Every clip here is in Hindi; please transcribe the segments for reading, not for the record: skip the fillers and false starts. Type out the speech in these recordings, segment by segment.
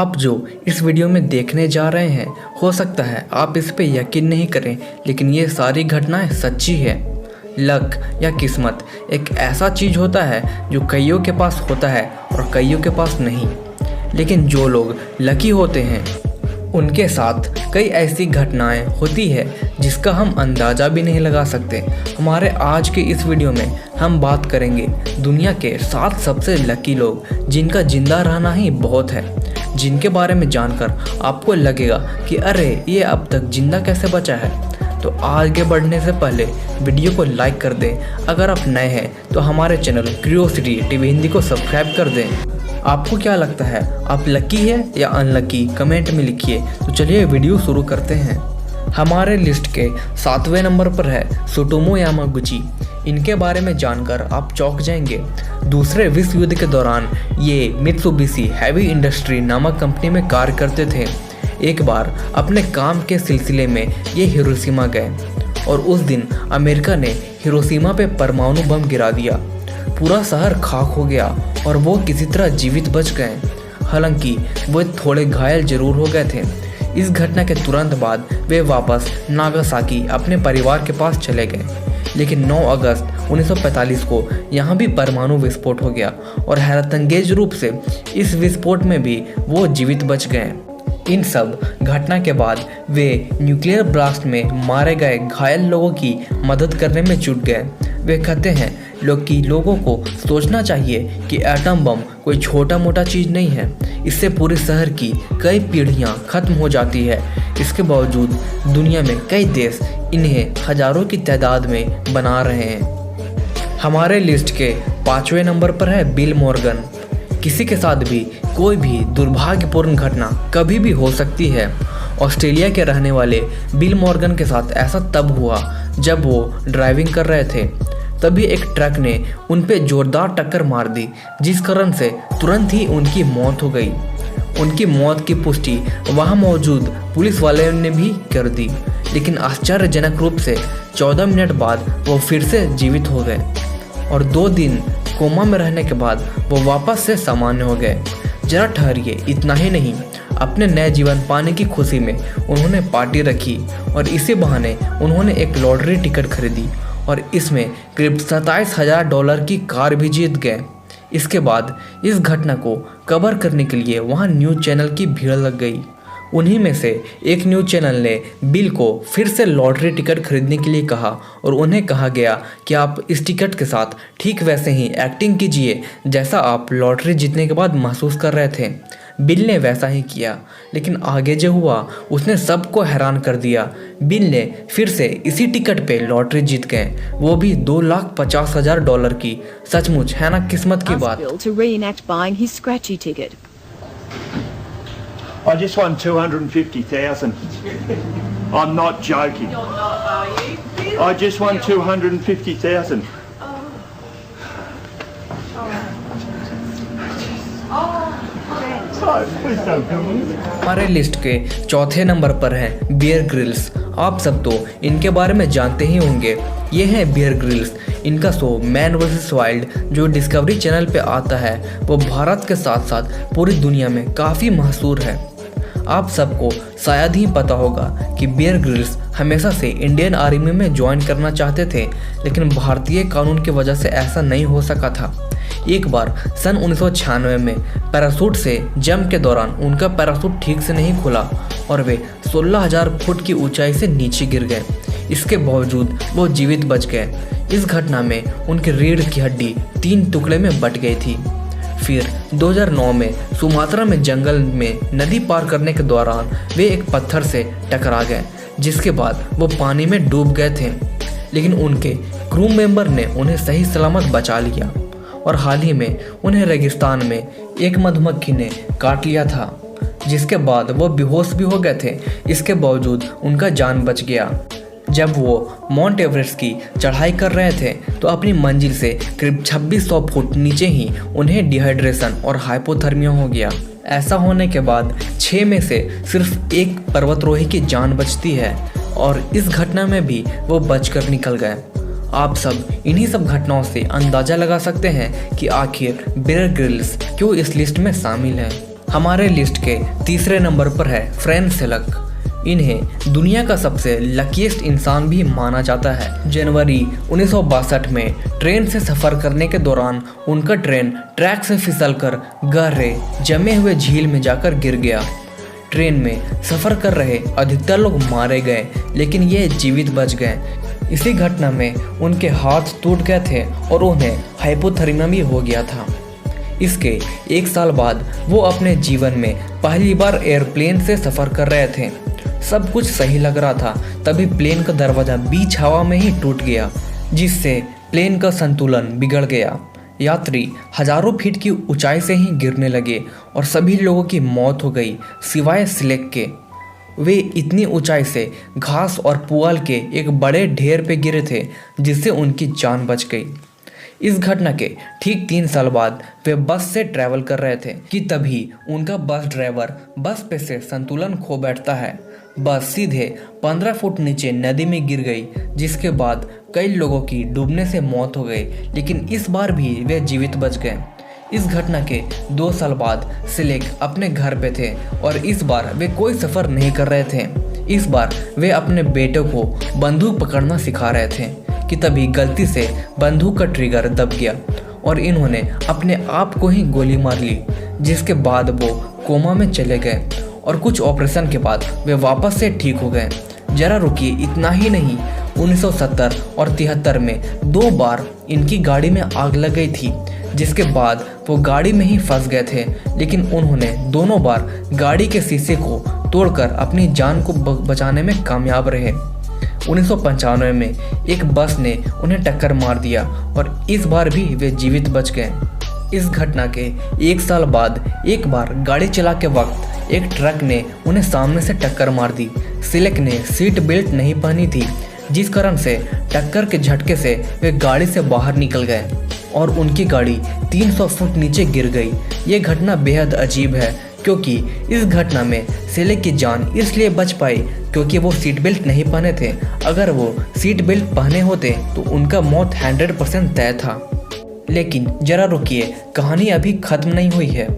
आप जो इस वीडियो में देखने जा रहे हैं, हो सकता है आप इस पे यकीन नहीं करें, लेकिन ये सारी घटनाएं सच्ची है। लक या किस्मत एक ऐसा चीज़ होता है जो कईयों के पास होता है और कईयों के पास नहीं। लेकिन जो लोग लकी होते हैं उनके साथ कई ऐसी घटनाएं होती है जिसका हम अंदाज़ा भी नहीं लगा सकते। हमारे आज के इस वीडियो में हम बात करेंगे दुनिया के 7 सबसे लकी लोग जिनका जिंदा रहना ही बहुत है, जिनके बारे में जानकर आपको लगेगा कि अरे ये अब तक जिंदा कैसे बचा है। तो आगे बढ़ने से पहले वीडियो को लाइक कर दें। अगर आप नए हैं तो हमारे चैनल क्यूरियोसिटी टीवी हिंदी को सब्सक्राइब कर दें। आपको क्या लगता है, आप लकी है या अनलकी? कमेंट में लिखिए। तो चलिए वीडियो शुरू करते हैं। हमारे लिस्ट के 7वें नंबर पर है त्सुटोमू यामागुची। इनके बारे में जानकर आप चौंक जाएंगे। दूसरे विश्व युद्ध के दौरान ये मित्सुबिशी हैवी इंडस्ट्री नामक कंपनी में कार्य करते थे। एक बार अपने काम के सिलसिले में ये हिरोशिमा गए और उस दिन अमेरिका ने हिरोशिमा पे परमाणु बम गिरा दिया। पूरा शहर खाक हो गया और वो किसी तरह जीवित बच गए। हालांकि वो थोड़े घायल जरूर हो गए थे। इस घटना के तुरंत बाद वे वापस नागासाकी अपने परिवार के पास चले गए। लेकिन 9 अगस्त 1945 को यहाँ भी परमाणु विस्फोट हो गया और हैरतअंगेज रूप से इस विस्फोट में भी वो जीवित बच गए। इन सब घटना के बाद वे न्यूक्लियर ब्लास्ट में मारे गए घायल लोगों की मदद करने में जुट गए। वे कहते हैं लोगों को सोचना चाहिए कि एटम बम कोई छोटा मोटा चीज़ नहीं है। इससे पूरे शहर की कई पीढ़ियां खत्म हो जाती है। इसके बावजूद दुनिया में कई देश इन्हें हजारों की तादाद में बना रहे हैं। हमारे लिस्ट के 5वें नंबर पर है बिल मॉर्गन। किसी के साथ भी कोई भी दुर्भाग्यपूर्ण घटना कभी भी हो सकती है। ऑस्ट्रेलिया के रहने वाले बिल मॉर्गन के साथ ऐसा तब हुआ जब वो ड्राइविंग कर रहे थे। तभी एक ट्रक ने उन पे जोरदार टक्कर मार दी, जिस कारण से तुरंत ही उनकी मौत हो गई। उनकी मौत की पुष्टि वहां मौजूद पुलिस वाले ने भी कर दी, लेकिन आश्चर्यजनक रूप से 14 मिनट बाद वो फिर से जीवित हो गए और 2 दिन कोमा में रहने के बाद वो वापस से सामान्य हो गए। जरा ठहरिए, इतना ही नहीं, अपने नए जीवन पाने की खुशी में उन्होंने पार्टी रखी और इसी बहाने उन्होंने एक लॉटरी टिकट खरीदी और इसमें करीब $27,000 की कार भी जीत गए। इसके बाद इस घटना को कवर करने के लिए वहां न्यूज़ चैनल की भीड़ लग गई। उन्हीं में से एक न्यूज़ चैनल ने बिल को फिर से लॉटरी टिकट खरीदने के लिए कहा और उन्हें कहा गया कि आप इस टिकट के साथ ठीक वैसे ही एक्टिंग कीजिए जैसा आप लॉटरी जीतने के बाद महसूस कर रहे थे। बिल ने वैसा ही किया, लेकिन आगे जो हुआ उसने सबको हैरान कर दिया। बिल ने फिर से इसी टिकट पे लॉटरी जीत गए, वो भी $2,50,000 की। सचमुच है ना किस्मत की बात। I just won 250,000. I'm not joking. I just won 250,000. हमारे लिस्ट के 4थे नंबर पर है बियर ग्रिल्स। आप सब तो इनके बारे में जानते ही होंगे। ये हैं बियर ग्रिल्स। इनका शो मैन वर्सेस वाइल्ड जो डिस्कवरी चैनल पे आता है वो भारत के साथ साथ पूरी दुनिया में काफ़ी मशहूर है। आप सबको शायद ही पता होगा कि बियर ग्रिल्स हमेशा से इंडियन आर्मी में ज्वाइन करना चाहते थे, लेकिन भारतीय कानून की वजह से ऐसा नहीं हो सका था। एक बार सन 1996 में पैराशूट से जंप के दौरान उनका पैराशूट ठीक से नहीं खुला और वे 16,000 फुट की ऊंचाई से नीचे गिर गए। इसके बावजूद वो जीवित बच गए। इस घटना में उनकी रीढ़ की हड्डी 3 टुकड़े में बट गई थी। फिर 2009 में सुमात्रा में जंगल में नदी पार करने के दौरान वे एक पत्थर से टकरा गए, जिसके बाद वो पानी में डूब गए थे। लेकिन उनके क्रू मेंबर ने उन्हें सही सलामत बचा लिया और हाल ही में उन्हें रेगिस्तान में एक मधुमक्खी ने काट लिया था, जिसके बाद वो बेहोश भी हो गए थे। इसके बावजूद उनका जान बच गया। जब वो माउंट एवरेस्ट की चढ़ाई कर रहे थे तो अपनी मंजिल से करीब 2600 फुट नीचे ही उन्हें डिहाइड्रेशन और हाइपोथर्मिया हो गया। ऐसा होने के बाद 6 में से सिर्फ एक पर्वतारोही की जान बचती है और इस घटना में भी वो बचकर निकल गए। आप सब इन्हीं सब घटनाओं से अंदाज़ा लगा सकते हैं कि आखिर बियर ग्रिल्स क्यों इस लिस्ट में शामिल हैं। हमारे लिस्ट के तीसरे नंबर पर है फ्रेंड सेलक। इन्हें दुनिया का सबसे लकीएस्ट इंसान भी माना जाता है। जनवरी 1962 में ट्रेन से सफ़र करने के दौरान उनका ट्रेन ट्रैक से फिसलकर गहरे जमे हुए झील में जाकर गिर गया। ट्रेन में सफ़र कर रहे अधिकतर लोग मारे गए, लेकिन ये जीवित बच गए। इसी घटना में उनके हाथ टूट गए थे और उन्हें हाइपोथर्मिया भी हो गया था। इसके 1 साल बाद वो अपने जीवन में पहली बार एयरप्लेन से सफ़र कर रहे थे। सब कुछ सही लग रहा था, तभी प्लेन का दरवाज़ा बीच हवा में ही टूट गया, जिससे प्लेन का संतुलन बिगड़ गया। यात्री हजारों फीट की ऊंचाई से ही गिरने लगे और सभी लोगों की मौत हो गई सिवाय सिलेक के। वे इतनी ऊंचाई से घास और पुआल के एक बड़े ढेर पे गिरे थे, जिससे उनकी जान बच गई। इस घटना के ठीक 3 साल बाद वे बस से ट्रैवल कर रहे थे कि तभी उनका बस ड्राइवर बस पे से संतुलन खो बैठता है। बस सीधे 15 फुट नीचे नदी में गिर गई, जिसके बाद कई लोगों की डूबने से मौत हो गई, लेकिन इस बार भी वे जीवित बच गए। इस घटना के 2 साल बाद सिलेक अपने घर पे थे और इस बार वे कोई सफ़र नहीं कर रहे थे। इस बार वे अपने बेटे को बंदूक पकड़ना सिखा रहे थे कि तभी गलती से बंदूक का ट्रिगर दब गया और इन्होंने अपने आप को ही गोली मार ली, जिसके बाद वो कोमा में चले गए और कुछ ऑपरेशन के बाद वे वापस से ठीक हो गए। जरा रुकिए, इतना ही नहीं, 1970 और 73 में 2 बार इनकी गाड़ी में आग लग गई थी, जिसके बाद वो गाड़ी में ही फंस गए थे, लेकिन उन्होंने दोनों बार गाड़ी के शीशे को तोड़कर अपनी जान को बचाने में कामयाब रहे। 1995 में एक बस ने उन्हें टक्कर मार दिया और इस बार भी वे जीवित बच गए। इस घटना के 1 साल बाद एक बार गाड़ी चला के वक्त एक ट्रक ने उन्हें सामने से टक्कर मार दी। सिलेक ने सीट बेल्ट नहीं पहनी थी, जिस कारण से टक्कर के झटके से वे गाड़ी से बाहर निकल गए और उनकी गाड़ी 300 फुट नीचे गिर गई। ये घटना बेहद अजीब है, क्योंकि इस घटना में सिलेक की जान इसलिए बच पाई क्योंकि वो सीट बेल्ट नहीं पहने थे। अगर वो सीट बेल्ट पहने होते तो उनका मौत 100% तय था। लेकिन जरा रुकिए, कहानी अभी खत्म नहीं हुई है।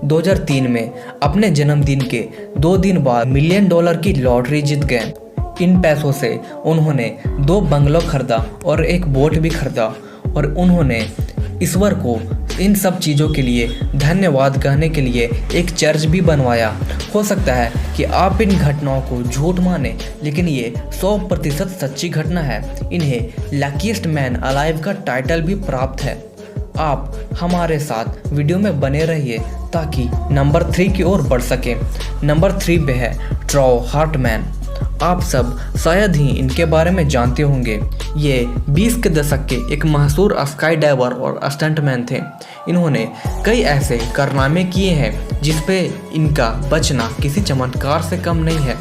2003 में अपने जन्मदिन के 2 दिन बाद $1 मिलियन की लॉटरी जीत गए। इन पैसों से उन्होंने 2 बंगलो खरीदा और एक बोट भी खरीदा और उन्होंने ईश्वर को इन सब चीज़ों के लिए धन्यवाद कहने के लिए एक चर्च भी बनवाया। हो सकता है कि आप इन घटनाओं को झूठ माने, लेकिन ये 100% सच्ची घटना है। इन्हें लकीएस्ट मैन अलाइव का टाइटल भी प्राप्त है। आप हमारे साथ वीडियो में बने रहिए ताकि नंबर 3 की ओर बढ़ सके। नंबर 3 पे है ट्रॉय हार्टमैन। आप सब शायद ही इनके बारे में जानते होंगे। ये 20 के दशक के एक मशहूर स्काई डाइवर और स्टंटमैन थे। इन्होंने कई ऐसे कारनामे किए हैं जिस पे इनका बचना किसी चमत्कार से कम नहीं है।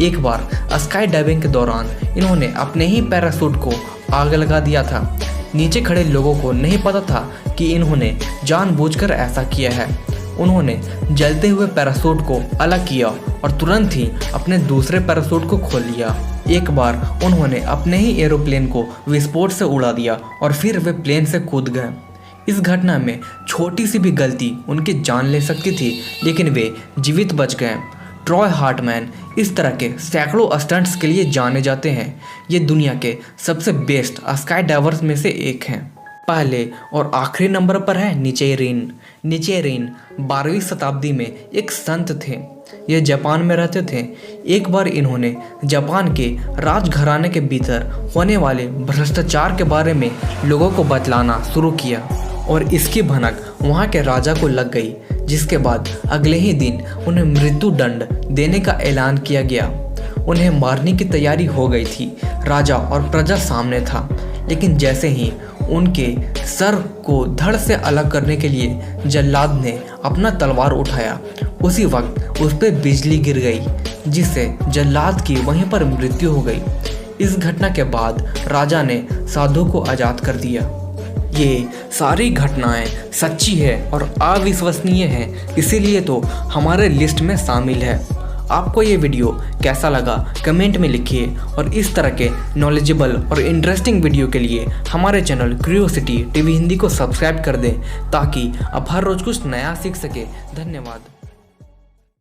एक बार स्काई डाइविंग के दौरान इन्होंने अपने ही पैराशूट को आग लगा दिया था। नीचे खड़े लोगों को नहीं पता था कि इन्होंने जानबूझकर ऐसा किया है। उन्होंने जलते हुए पैराशूट को अलग किया और तुरंत ही अपने दूसरे पैराशूट को खोल लिया। एक बार उन्होंने अपने ही एरोप्लेन को विस्फोट से उड़ा दिया और फिर वे प्लेन से कूद गए। इस घटना में छोटी सी भी गलती उनकी जान ले सकती थी, लेकिन वे जीवित बच गए। ट्रॉय हार्टमैन इस तरह के सैकड़ों स्टंट्स के लिए जाने जाते हैं। ये दुनिया के सबसे बेस्ट स्काई डाइवर्स में से एक हैं। पहले और आखिरी नंबर पर है निचेरिन। निचेरिन 12वीं शताब्दी में एक संत थे। ये जापान में रहते थे। एक बार इन्होंने जापान के राजघराने के भीतर होने वाले भ्रष्टाचार के बारे में लोगों को बतलाना शुरू किया और इसकी भनक वहाँ के राजा को लग गई, जिसके बाद अगले ही दिन उन्हें मृत्यु दंड देने का ऐलान किया गया। उन्हें मारने की तैयारी हो गई थी। राजा और प्रजा सामने था, लेकिन जैसे ही उनके सर को धड़ से अलग करने के लिए जल्लाद ने अपना तलवार उठाया, उसी वक्त उस पर बिजली गिर गई, जिससे जल्लाद की वहीं पर मृत्यु हो गई। इस घटना के बाद राजा ने साधु को आज़ाद कर दिया। ये सारी घटनाएं सच्ची है और अविश्वसनीय है, इसीलिए तो हमारे लिस्ट में शामिल है। आपको ये वीडियो कैसा लगा कमेंट में लिखिए और इस तरह के नॉलेजेबल और इंटरेस्टिंग वीडियो के लिए हमारे चैनल क्यूरियोसिटी टीवी हिंदी को सब्सक्राइब कर दें ताकि आप हर रोज़ कुछ नया सीख सके। धन्यवाद।